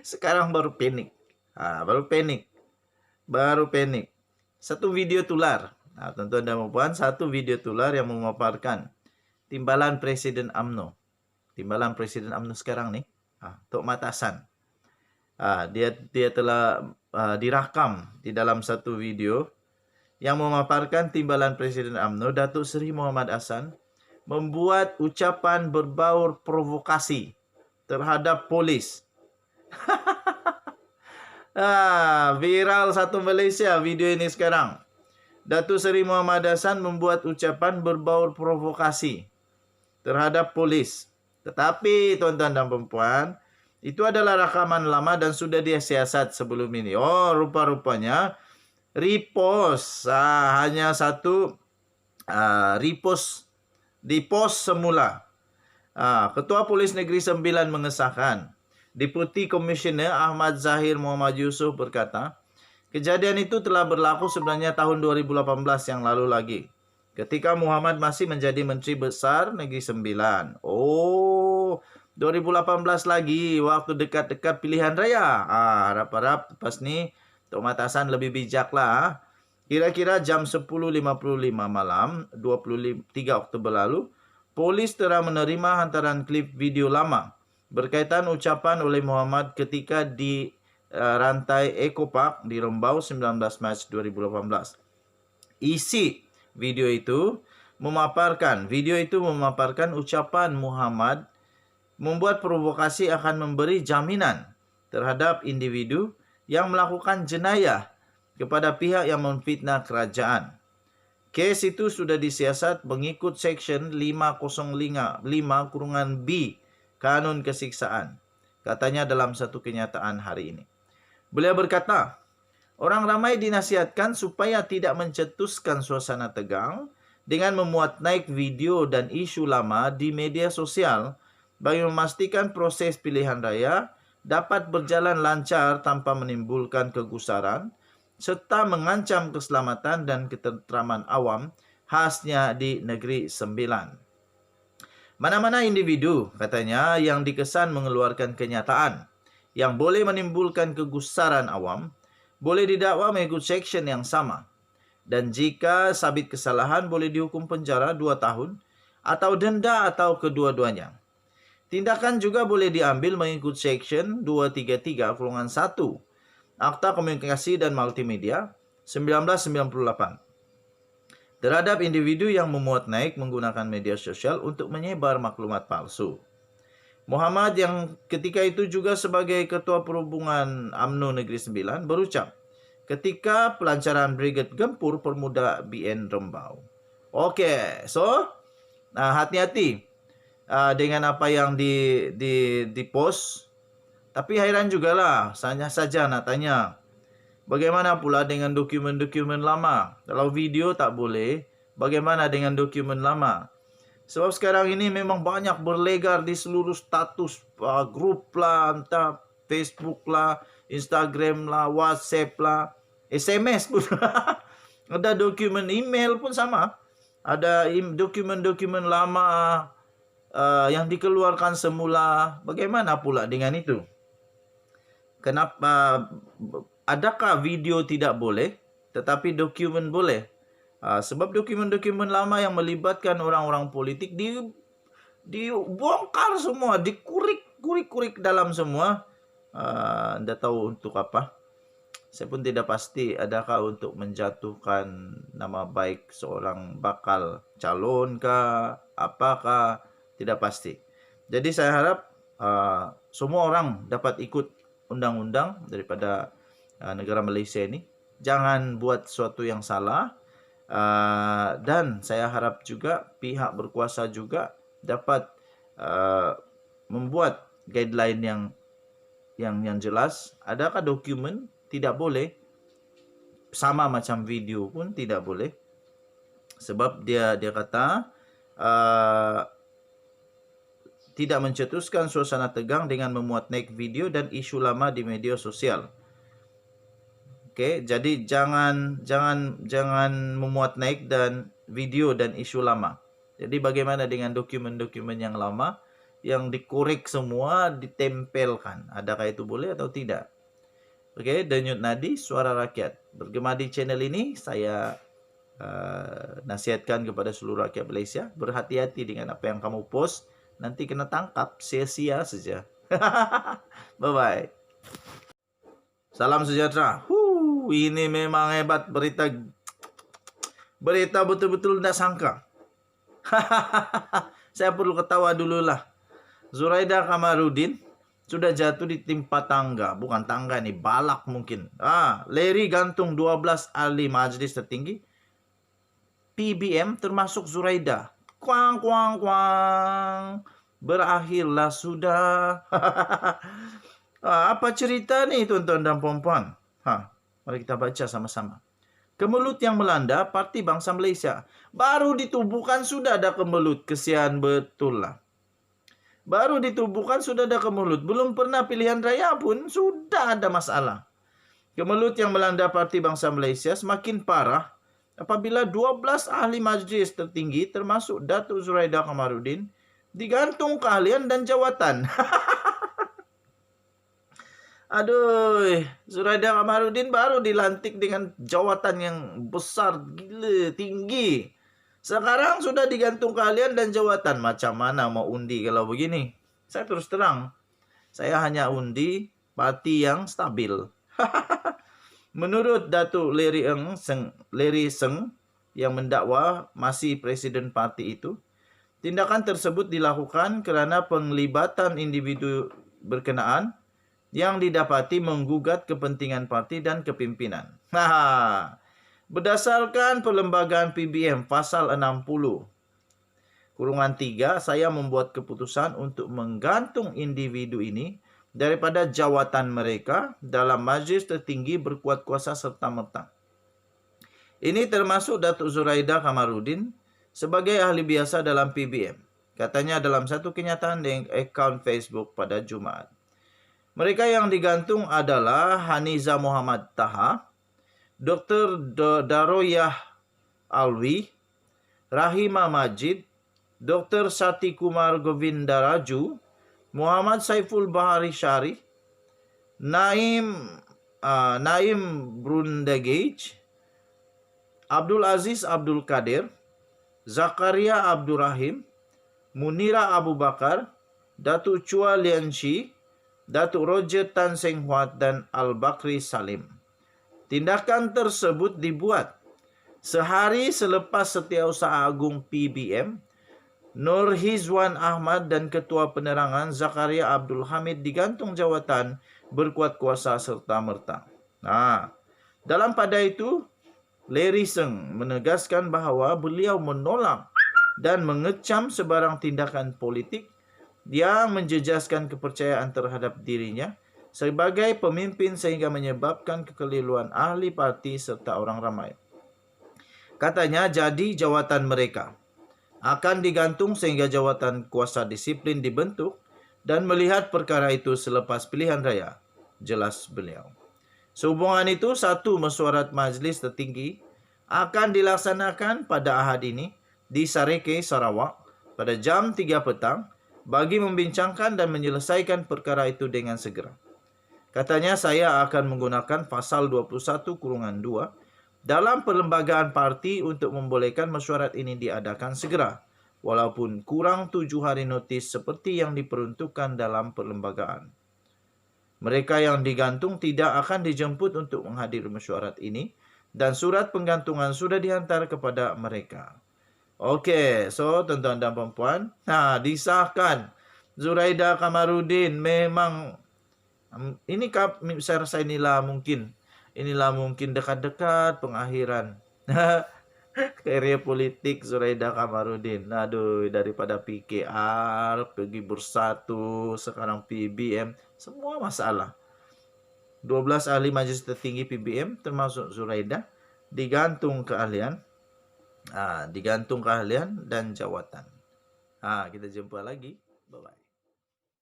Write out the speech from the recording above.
Sekarang baru panik. Baru panik. Baru panik. Satu video tular. Tuan-tuan dan puan, satu video tular yang memaparkan timbalan Presiden UMNO. Timbalan Presiden UMNO sekarang nih, Tok Matasan. Dia telah dirakam di dalam satu video yang memaparkan timbalan Presiden UMNO, Datuk Seri Muhammad Hassan, membuat ucapan berbaur provokasi terhadap polis. Viral satu Malaysia video ini sekarang. Datuk Seri Muhammad Hassan membuat ucapan berbaur provokasi terhadap polis. Tetapi tuan-tuan dan perempuan, itu adalah rakaman lama dan sudah dia siasat sebelum ini. Oh, rupa-rupanya repost hanya satu repost di post semula. Ketua Polis Negeri Sembilan mengesahkan. Deputi Komisioner Ahmad Zahir Muhammad Yusof berkata, kejadian itu telah berlaku sebenarnya tahun 2018 yang lalu lagi, ketika Muhammad masih menjadi Menteri Besar Negeri Sembilan. Oh, 2018 lagi, waktu dekat-dekat pilihan raya. Harap-harap pas ni Tok Matasan lebih bijak lah. Kira-kira jam 10.55 malam 23 Oktober lalu, polis telah menerima hantaran klip video lama berkaitan ucapan oleh Muhammad ketika di rantai Eco Park di Rembau 19 Mac 2018. Isi video itu memaparkan ucapan Muhammad membuat provokasi akan memberi jaminan terhadap individu yang melakukan jenayah kepada pihak yang memfitnah kerajaan. Kes itu sudah disiasat mengikut Seksyen 505(b) Kanun Kesiksaan, katanya dalam satu kenyataan hari ini. Beliau berkata, orang ramai dinasihatkan supaya tidak mencetuskan suasana tegang dengan memuat naik video dan isu lama di media sosial bagi memastikan proses pilihan raya dapat berjalan lancar tanpa menimbulkan kegusaran serta mengancam keselamatan dan ketenteraman awam khasnya di Negeri Sembilan. Mana-mana individu, katanya, yang dikesan mengeluarkan kenyataan yang boleh menimbulkan kegusaran awam, boleh didakwa mengikut seksyen yang sama. Dan jika sabit kesalahan, boleh dihukum penjara 2 tahun atau denda atau kedua-duanya. Tindakan juga boleh diambil mengikut Seksyen 233(1) Akta Komunikasi dan Multimedia 1998. Terhadap individu yang memuat naik menggunakan media sosial untuk menyebar maklumat palsu. Muhammad yang ketika itu juga sebagai Ketua Perhubungan UMNO Negeri Sembilan berucap ketika pelancaran Brigade Gempur Permuda BN Rembau. Okey, so hati-hati dengan apa yang di post. Tapi hairan jugalah, saja nak tanya, bagaimana pula dengan dokumen-dokumen lama? Kalau video tak boleh, bagaimana dengan dokumen lama? Sebab sekarang ini memang banyak berlegar di seluruh status grup lah, entah Facebook lah, Instagram lah, WhatsApp lah, SMS pun. Ada dokumen email pun sama. Ada dokumen-dokumen lama yang dikeluarkan semula. Bagaimana pula dengan itu? Kenapa? Adakah video tidak boleh tetapi dokumen boleh? Sebab dokumen-dokumen lama yang melibatkan orang-orang politik dibongkar semua, dikurik dalam semua. Anda tahu untuk apa? Saya pun tidak pasti adakah untuk menjatuhkan nama baik seorang bakal calon kah, apakah, tidak pasti. Jadi saya harap semua orang dapat ikut undang-undang daripada negara Malaysia ini. Jangan buat sesuatu yang salah. Dan saya harap juga pihak berkuasa juga dapat membuat guideline yang jelas. Adakah dokumen tidak boleh, sama macam video pun tidak boleh. Sebab dia kata tidak mencetuskan suasana tegang dengan memuat naik video dan isu lama di media sosial. Okey, jadi jangan memuat naik dan video dan isu lama. Jadi bagaimana dengan dokumen-dokumen yang lama yang dikorek semua ditempelkan. Adakah itu boleh atau tidak? Oke, Denyut Nadi Suara Rakyat. Bergema di channel ini, saya nasihatkan kepada seluruh rakyat Malaysia, berhati-hati dengan apa yang kamu post, nanti kena tangkap, sia-sia saja. Bye-bye. Salam sejahtera. Ini memang hebat berita. Berita betul-betul tidak sangka. Saya perlu ketawa dulu lah. Zuraida Kamarudin sudah jatuh di timpa tangga. Bukan tangga nih, balak mungkin. Leri gantung 12 ahli majlis tertinggi. PBM termasuk Zuraida. Kuang, kuang, kuang. Berakhirlah sudah. Apa cerita nih tuan-tuan dan puan-puan? Mari kita baca sama-sama. Kemelut yang melanda Parti Bangsa Malaysia. Baru ditubuhkan sudah ada kemelut. Kesian betul lah. Baru ditubuhkan sudah ada kemelut. Belum pernah pilihan raya pun sudah ada masalah. Kemelut yang melanda Parti Bangsa Malaysia semakin parah apabila 12 ahli majlis tertinggi termasuk Datuk Zuraida Kamarudin digantung keahlian dan jawatan. Aduh, Zuraida Kamarudin baru dilantik dengan jawatan yang besar, gila, tinggi. Sekarang sudah digantung keahlian dan jawatan. Macam mana mau undi kalau begini? Saya terus terang, saya hanya undi parti yang stabil. Menurut Datuk Leri Seng yang mendakwa masih presiden parti itu, tindakan tersebut dilakukan kerana penglibatan individu berkenaan yang didapati menggugat kepentingan parti dan kepimpinan. Berdasarkan Perlembagaan PBM Pasal 60(3), saya membuat keputusan untuk menggantung individu ini daripada jawatan mereka dalam majlis tertinggi berkuat kuasa serta-merta. Ini termasuk Datuk Zuraida Kamarudin sebagai ahli biasa dalam PBM. Katanya dalam satu kenyataan di akaun Facebook pada Jumaat. Mereka yang digantung adalah Haniza Muhammad Taha, Dr. Daroyah Alwi, Rahima Majid, Dr. Sati Kumar Govindaraju, Muhammad Saiful Bahari Syarif, Naim Brundagej, Abdul Aziz Abdul Kadir, Zakaria Abdul Rahim, Munira Abu Bakar, Datuk Chua Lian Shi, Datuk Roger Tan Seng Huat dan Al-Bakri Salim. Tindakan tersebut dibuat sehari selepas Setiausaha Agung PBM Nur Hizwan Ahmad dan Ketua Penerangan Zakaria Abdul Hamid digantung jawatan berkuat kuasa serta-merta. Dalam pada itu, Leri Seng menegaskan bahawa beliau menolak dan mengecam sebarang tindakan politik yang menjejaskan kepercayaan terhadap dirinya sebagai pemimpin sehingga menyebabkan kekeliruan ahli parti serta orang ramai. Katanya jadi jawatan mereka akan digantung sehingga jawatan kuasa disiplin dibentuk dan melihat perkara itu selepas pilihan raya, jelas beliau. Sehubungan itu, satu mesyuarat majlis tertinggi akan dilaksanakan pada Ahad ini di Sareke, Sarawak pada jam 3 petang bagi membincangkan dan menyelesaikan perkara itu dengan segera. Katanya saya akan menggunakan pasal 21(2) dalam perlembagaan parti untuk membolehkan mesyuarat ini diadakan segera, walaupun kurang 7 hari notis seperti yang diperuntukkan dalam perlembagaan. Mereka yang digantung tidak akan dijemput untuk menghadiri mesyuarat ini dan surat penggantungan sudah dihantar kepada mereka. Okey, so tuan-tuan dan puan-puan, disahkan Zuraida Kamarudin memang ini saya rasa inilah mungkin dekat-dekat pengakhiran karier politik Zuraida Kamarudin. Aduh, daripada PKR, pergi Bersatu, sekarang PBM, semua masalah. 12 ahli majlis tertinggi PBM termasuk Zuraida digantung keahlian dan jawatan. Kita jumpa lagi. Bye-bye.